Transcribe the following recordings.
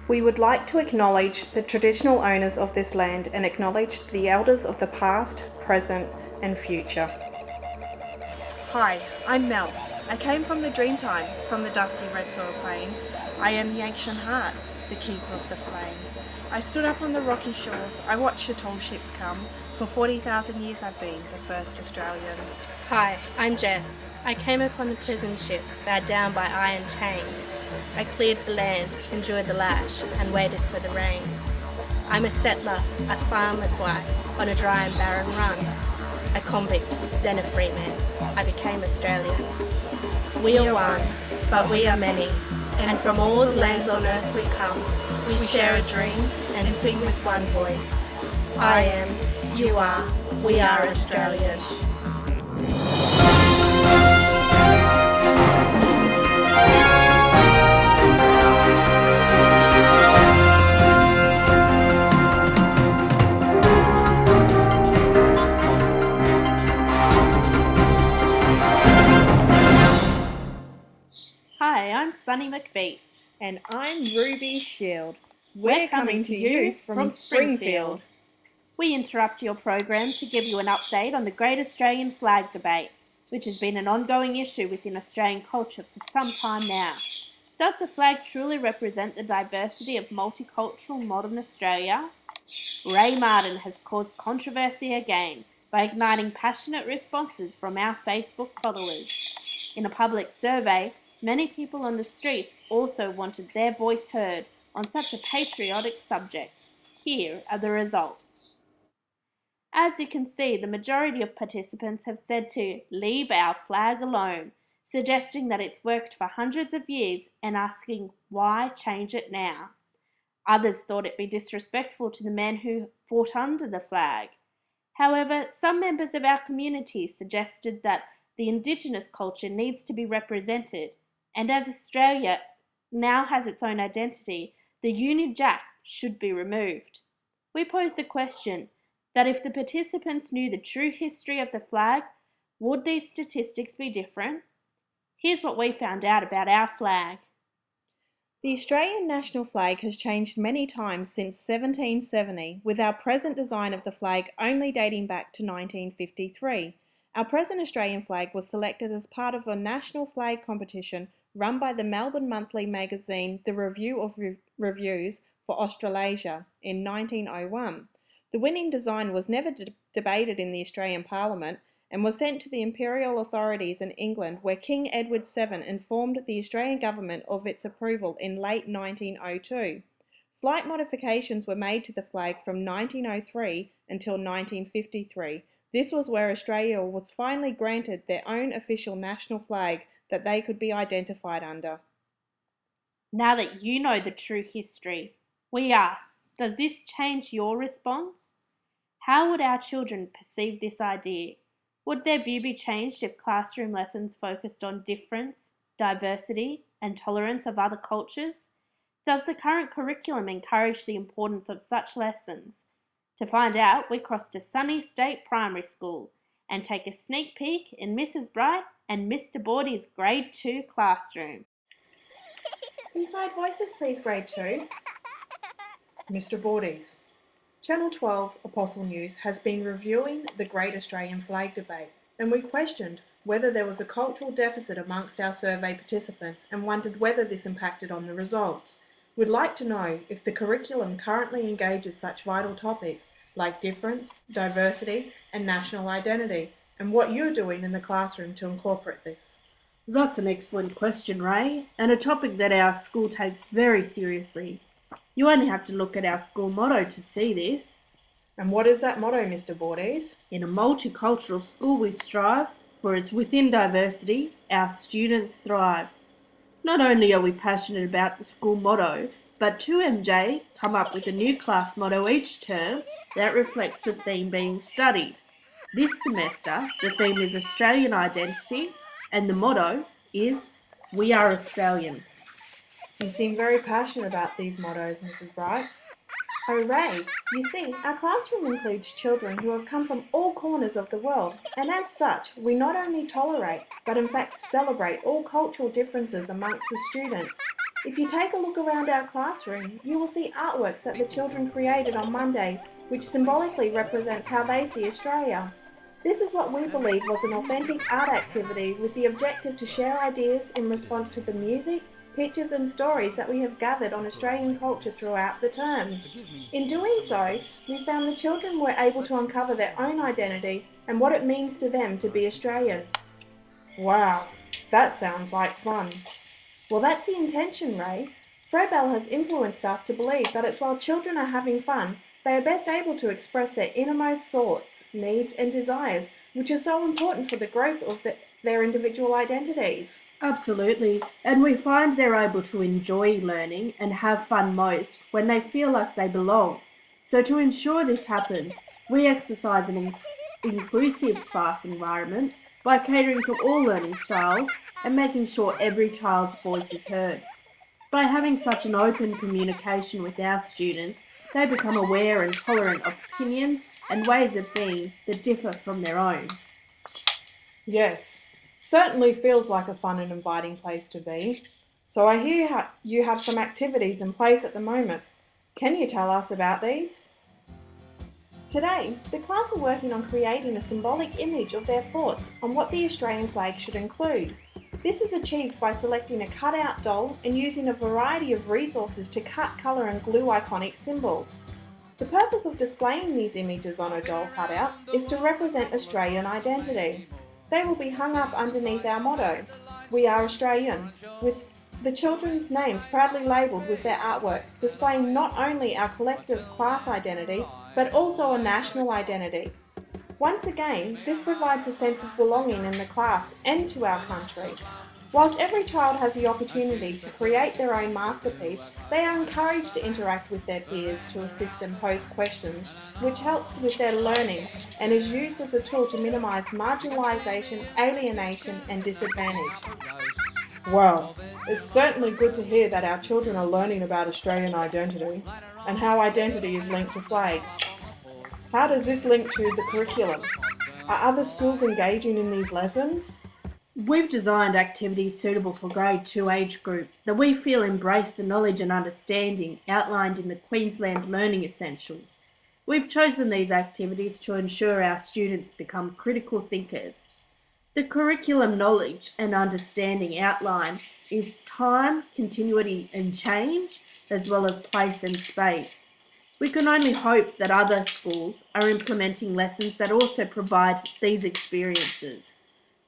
We would like to acknowledge the traditional owners of this land and acknowledge the elders of the past, present and future. Hi, I'm Mel. I came from the Dreamtime, from the dusty red soil plains. I am the ancient heart, the keeper of the flame. I stood up on the rocky shores, I watched the tall ships come. For 40,000 years I've been the first Australian. Hi, I'm Jess. I came upon the prison ship, bowed down by iron chains. I cleared the land, enjoyed the lash, and waited for the rains. I'm a settler, a farmer's wife, on a dry and barren run. A convict, then a free man. I became Australian. We are one, but we are many, and from all the lands on earth we come. We share a dream and sing with one voice. I am, you are, we are Australian. Hi, I'm Sunny McBeach. And I'm Ruby Shield. We're coming to you from Springfield. We interrupt your program to give you an update on the Great Australian Flag debate, which has been an ongoing issue within Australian culture for some time now. Does the flag truly represent the diversity of multicultural modern Australia? Ray Martin has caused controversy again by igniting passionate responses from our Facebook followers. In a public survey, many people on the streets also wanted their voice heard on such a patriotic subject. Here are the results. As you can see, the majority of participants have said to leave our flag alone, suggesting that it's worked for hundreds of years and asking why change it now. Others thought it be disrespectful to the men who fought under the flag. However, some members of our community suggested that the Indigenous culture needs to be represented, and as Australia now has its own identity, the Union Jack should be removed. We pose the question that if the participants knew the true history of the flag, would these statistics be different? Here's what we found out about our flag. The Australian national flag has changed many times since 1770, with our present design of the flag only dating back to 1953. Our present Australian flag was selected as part of a national flag competition run by the Melbourne monthly magazine The Review of Reviews for Australasia in 1901. The winning design was never debated in the Australian Parliament and was sent to the imperial authorities in England, where King Edward VII informed the Australian government of its approval in late 1902. Slight modifications were made to the flag from 1903 until 1953. This was where Australia was finally granted their own official national flag that they could be identified under. Now that you know the true history, we ask, does this change your response? How would our children perceive this idea? Would their view be changed if classroom lessons focused on difference, diversity, and tolerance of other cultures? Does the current curriculum encourage the importance of such lessons? To find out, we cross to Sunny State Primary School and take a sneak peek in Mrs. Bright and Mr. Bordy's Grade 2 classroom. Inside Voices, please, Grade 2. Mr. Bordy's. Channel 12 Apostle News has been reviewing the Great Australian Flag debate, and we questioned whether there was a cultural deficit amongst our survey participants and wondered whether this impacted on the results. We'd like to know if the curriculum currently engages such vital topics like difference, diversity, and national identity, and what you're doing in the classroom to incorporate this. That's an excellent question, Ray, and a topic that our school takes very seriously. You only have to look at our school motto to see this. And what is that motto, Mr. Bordes? In a multicultural school we strive, for it's within diversity our students thrive. Not only are we passionate about the school motto, but 2MJ come up with a new class motto each term that reflects the theme being studied. This semester, the theme is Australian identity, and the motto is We Are Australian. You seem very passionate about these mottos, Mrs. Bright. Oh, Ray, you see, our classroom includes children who have come from all corners of the world, and as such, we not only tolerate, but in fact celebrate all cultural differences amongst the students. If you take a look around our classroom, you will see artworks that the children created on Monday, which symbolically represents how they see Australia. This is what we believe was an authentic art activity with the objective to share ideas in response to the music, pictures and stories that we have gathered on Australian culture throughout the term. In doing so, we found the children were able to uncover their own identity and what it means to them to be Australian. Wow, that sounds like fun. Well, that's the intention, Ray. Froebel has influenced us to believe that it's while children are having fun, they are best able to express their innermost thoughts, needs and desires, which are so important for the growth of their individual identities. Absolutely, and we find they're able to enjoy learning and have fun most when they feel like they belong. So to ensure this happens, we exercise an inclusive class environment by catering to all learning styles and making sure every child's voice is heard. By having such an open communication with our students, they become aware and tolerant of opinions and ways of being that differ from their own. Yes, certainly feels like a fun and inviting place to be. So I hear you have some activities in place at the moment. Can you tell us about these? Today, the class are working on creating a symbolic image of their thoughts on what the Australian flag should include. This is achieved by selecting a cutout doll and using a variety of resources to cut, colour and glue iconic symbols. The purpose of displaying these images on a doll cutout is to represent Australian identity. They will be hung up underneath our motto, "We are Australian," with the children's names proudly labelled with their artworks, displaying not only our collective class identity, but also a national identity. Once again, this provides a sense of belonging in the class and to our country. Whilst every child has the opportunity to create their own masterpiece, they are encouraged to interact with their peers to assist and pose questions, which helps with their learning and is used as a tool to minimise marginalisation, alienation and disadvantage. Well, it's certainly good to hear that our children are learning about Australian identity and how identity is linked to flags. How does this link to the curriculum? Are other schools engaging in these lessons? We've designed activities suitable for grade 2 age group that we feel embrace the knowledge and understanding outlined in the Queensland Learning Essentials. We've chosen these activities to ensure our students become critical thinkers. The curriculum knowledge and understanding outline is time, continuity and change, as well as place and space. We can only hope that other schools are implementing lessons that also provide these experiences.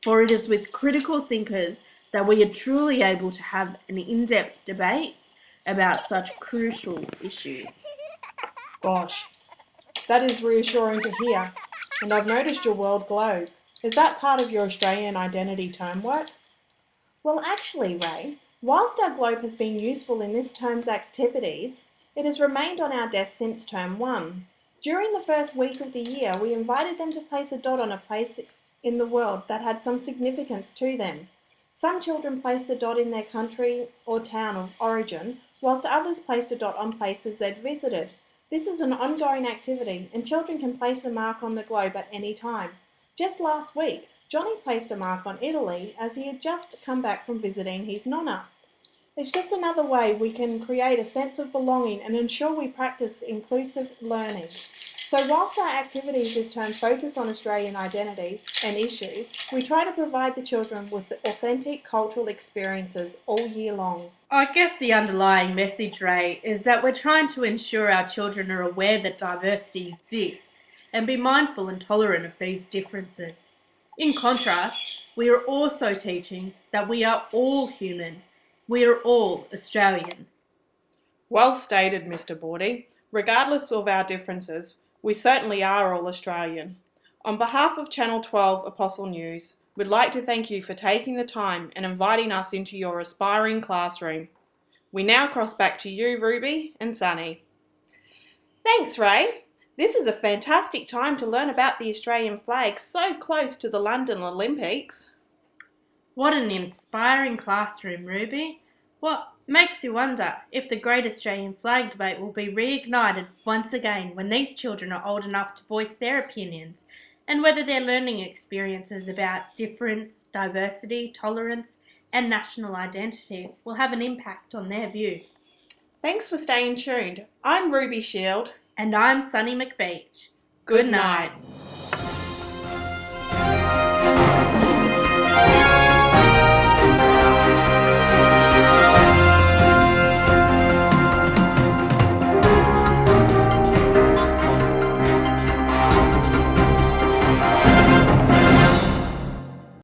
For it is with critical thinkers that we are truly able to have an in-depth debates about such crucial issues. Gosh, that is reassuring to hear. And I've noticed your world globe. Is that part of your Australian identity term work? Well, actually, Ray, whilst our globe has been useful in this term's activities, it has remained on our desk since term 1. During the first week of the year, we invited them to place a dot on a place in the world that had some significance to them. Some children placed a dot in their country or town of origin, whilst others placed a dot on places they'd visited. This is an ongoing activity, and children can place a mark on the globe at any time. Just last week, Johnny placed a mark on Italy as he had just come back from visiting his nonna. It's just another way we can create a sense of belonging and ensure we practice inclusive learning. So whilst our activities this term focus on Australian identity and issues, we try to provide the children with authentic cultural experiences all year long. I guess the underlying message, Ray, is that we're trying to ensure our children are aware that diversity exists and be mindful and tolerant of these differences. In contrast, we are also teaching that we are all human. We are all Australian. Well stated, Mr. Bordy. Regardless of our differences, we certainly are all Australian. On behalf of Channel 12 Apostle News, we'd like to thank you for taking the time and inviting us into your aspiring classroom. We now cross back to you, Ruby and Sunny. Thanks, Ray. This is a fantastic time to learn about the Australian flag so close to the London Olympics. What an inspiring classroom, Ruby. What makes you wonder if the Great Australian Flag debate will be reignited once again when these children are old enough to voice their opinions, and whether their learning experiences about difference, diversity, tolerance and national identity will have an impact on their view. Thanks for staying tuned. I'm Ruby Shield. And I'm Sunny McBeach. Good night.